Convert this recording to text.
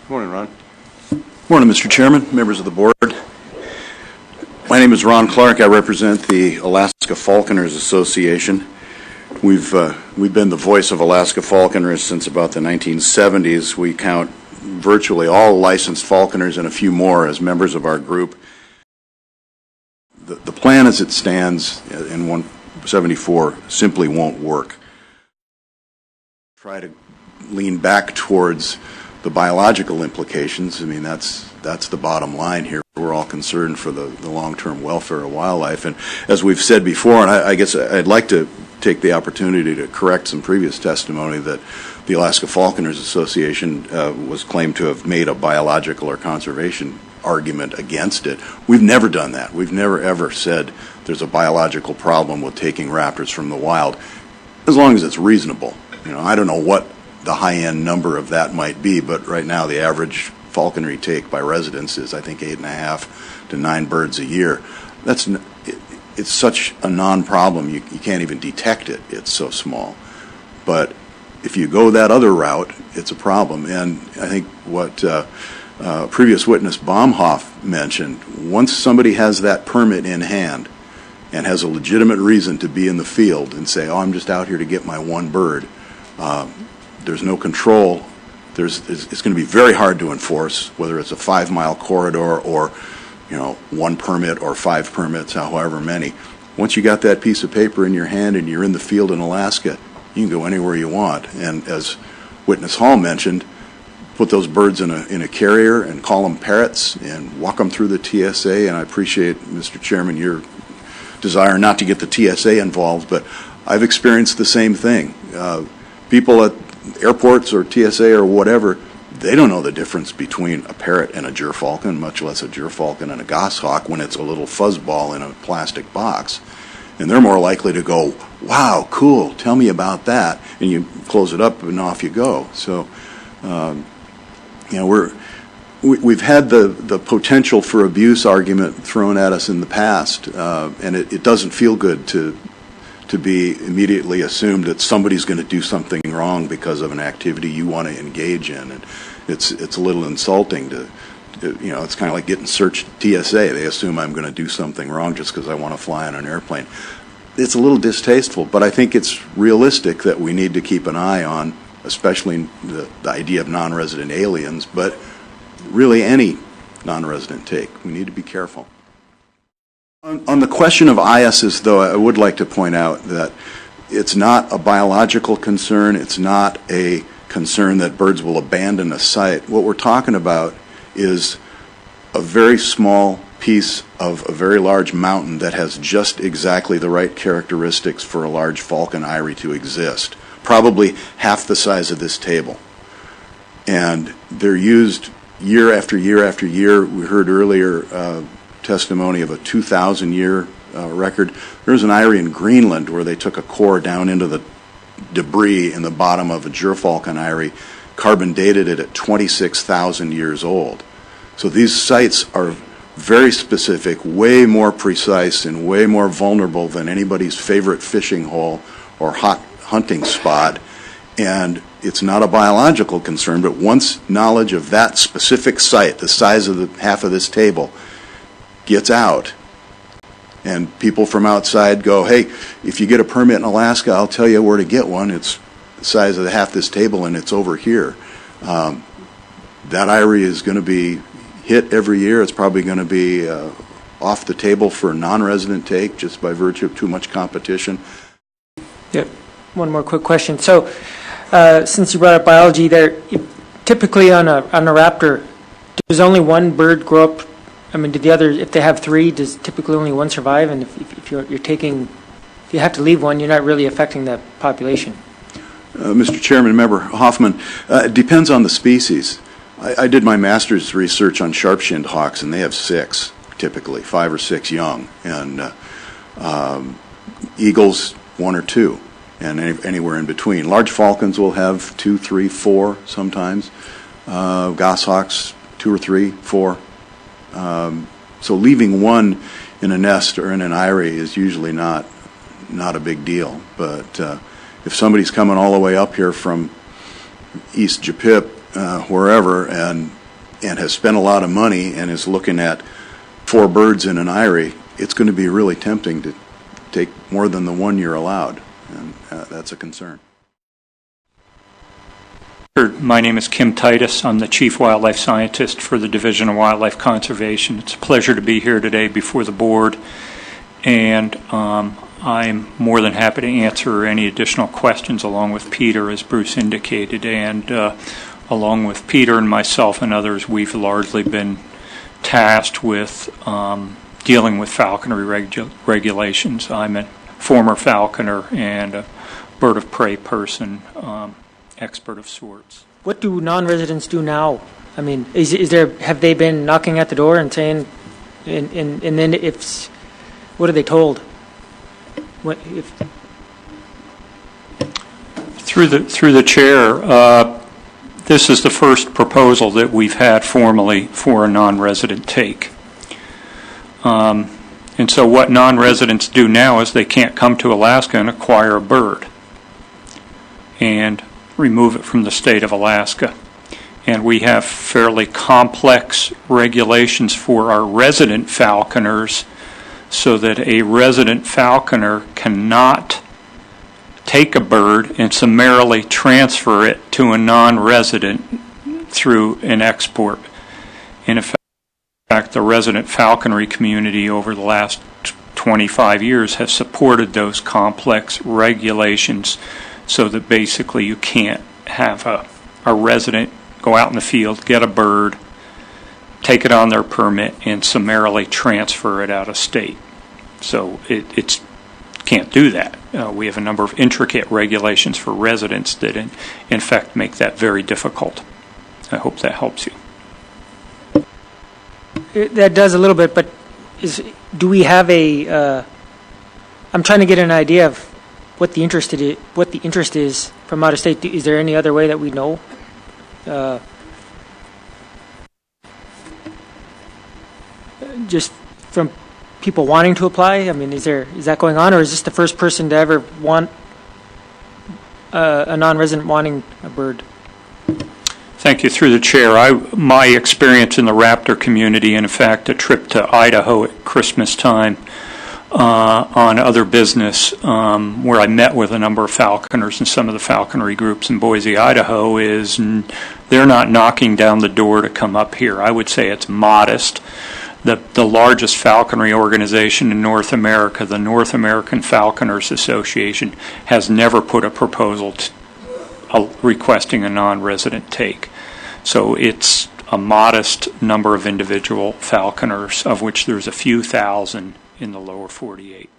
Morning, Ron. Morning, Mr. Chairman, members of the board. My name is Ron Clark. I represent the Alaska Falconers Association. We've been the voice of Alaska falconers since about the 1970s. We count virtually all licensed falconers and a few more as members of our group. The plan as it stands in 174 simply won't work. Try to lean back towards the biological implications. I mean, that's the bottom line here. We're all concerned for the long-term welfare of wildlife. And as we've said before, and I guess I'd like to take the opportunity to correct some previous testimony that the Alaska Falconers Association was claimed to have made a biological or conservation argument against it. We've never done that. We've never ever said there's a biological problem with taking raptors from the wild, as long as it's reasonable. You know, I don't know what the high-end number of that might be, but right now the average falconry take by residents is, I think, 8.5 to 9 birds a year. It's such a non-problem, you can't even detect it. It's so small. But if you go that other route, it's a problem. And I think what previous witness Baumhoff mentioned, once somebody has that permit in hand and has a legitimate reason to be in the field and say, oh, I'm just out here to get my one bird, there's no control. It's going to be very hard to enforce, whether it's a 5-mile corridor or, you know, 1 permit or 5 permits, however many. Once you got that piece of paper in your hand and you're in the field in Alaska, you can go anywhere you want. And as Witness Hall mentioned, put those birds in a carrier and call them parrots and walk them through the TSA. And I appreciate, Mr. Chairman, your desire not to get the TSA involved, but I've experienced the same thing. People at airports or TSA or whatever, they don't know the difference between a parrot and a gerfalcon, much less a gerfalcon and a goshawk when it's a little fuzzball in a plastic box. And they're more likely to go, wow, cool, tell me about that. And you close it up and off you go. So, you know, we've had the potential for abuse argument thrown at us in the past, and it doesn't feel good to be immediately assumed that somebody's going to do something wrong because of an activity you want to engage in. And it's a little insulting to you know, it's kind of like getting searched at TSA. They assume I'm going to do something wrong just because I want to fly on an airplane. It's a little distasteful, but I think it's realistic that we need to keep an eye on, especially the idea of non-resident aliens, but really any non-resident take. We need to be careful. On the question of ISs, though, I would like to point out that it's not a biological concern. It's not a concern that birds will abandon a site. What we're talking about is a very small piece of a very large mountain that has just exactly the right characteristics for a large falcon eyrie to exist, probably half the size of this table. And they're used year after year after year. We heard earlier testimony of a 2,000-year record. There's an eyrie in Greenland where they took a core down into the debris in the bottom of a gerfalcon eyrie, carbon dated it at 26,000 years old. So these sites are very specific, way more precise, and way more vulnerable than anybody's favorite fishing hole or hot hunting spot. And it's not a biological concern, but once knowledge of that specific site, the size of the half of this table, gets out, and people from outside go, hey, if you get a permit in Alaska, I'll tell you where to get one. It's the size of half this table, and it's over here. That eyrie is going to be hit every year. It's probably going to be off the table for a non-resident take just by virtue of too much competition. Yeah, one more quick question. So, since you brought up biology, there typically on a raptor, does only one bird grow up? I mean, do the other, if they have 3, does typically only one survive? And if you're taking, if you have to leave one, you're not really affecting the population. Mr. Chairman, Member Hoffman, it depends on the species. I did my master's research on sharp-shinned hawks, and they have 6, typically, 5 or 6 young, and eagles 1 or 2, and anywhere in between. Large falcons will have 2, 3, 4 sometimes. Goshawks 2 or 3, 4. So leaving one in a nest or in an eyrie is usually not a big deal. But if somebody's coming all the way up here from East Japip wherever and has spent a lot of money and is looking at 4 birds in an eyrie, it's going to be really tempting to take more than the one you're allowed, and that's a concern. My name is Kim Titus. I'm the Chief Wildlife Scientist for the Division of Wildlife Conservation. It's a pleasure to be here today before the board, and I'm more than happy to answer any additional questions along with Peter, as Bruce indicated. And along with Peter and myself and others, we've largely been tasked with dealing with falconry regulations. I'm a former falconer and a bird of prey person. Expert of sorts. What do non-residents do now? I mean, have they been knocking at the door and saying, and then what are they told? What if? Through the chair, this is the first proposal that we've had formally for a non-resident take. And so what non-residents do now is they can't come to Alaska and acquire a bird and remove it from the state of Alaska. And we have fairly complex regulations for our resident falconers so that a resident falconer cannot take a bird and summarily transfer it to a non-resident through an export. In fact, the resident falconry community over the last 25 years has supported those complex regulations so that basically you can't have a resident go out in the field, get a bird, take it on their permit, and summarily transfer it out of state. So it can't do that. We have a number of intricate regulations for residents that in fact make that very difficult. I hope that helps you. That does a little bit, but do we have I'm trying to get an idea of what the interest is from out of state. Is there any other way that we know? Just from people wanting to apply? I mean, is that going on, or is this the first person to ever want a non-resident wanting a bird? Thank you. Through the chair, my experience in the raptor community, and in fact a trip to Idaho at Christmas time, on other business where I met with a number of falconers and some of the falconry groups in Boise, Idaho, is they're not knocking down the door to come up here. I would say it's modest. The largest falconry organization in North America, the North American Falconers Association, has never put a proposal requesting a non-resident take. So it's a modest number of individual falconers, of which there's a few thousand in the lower 48.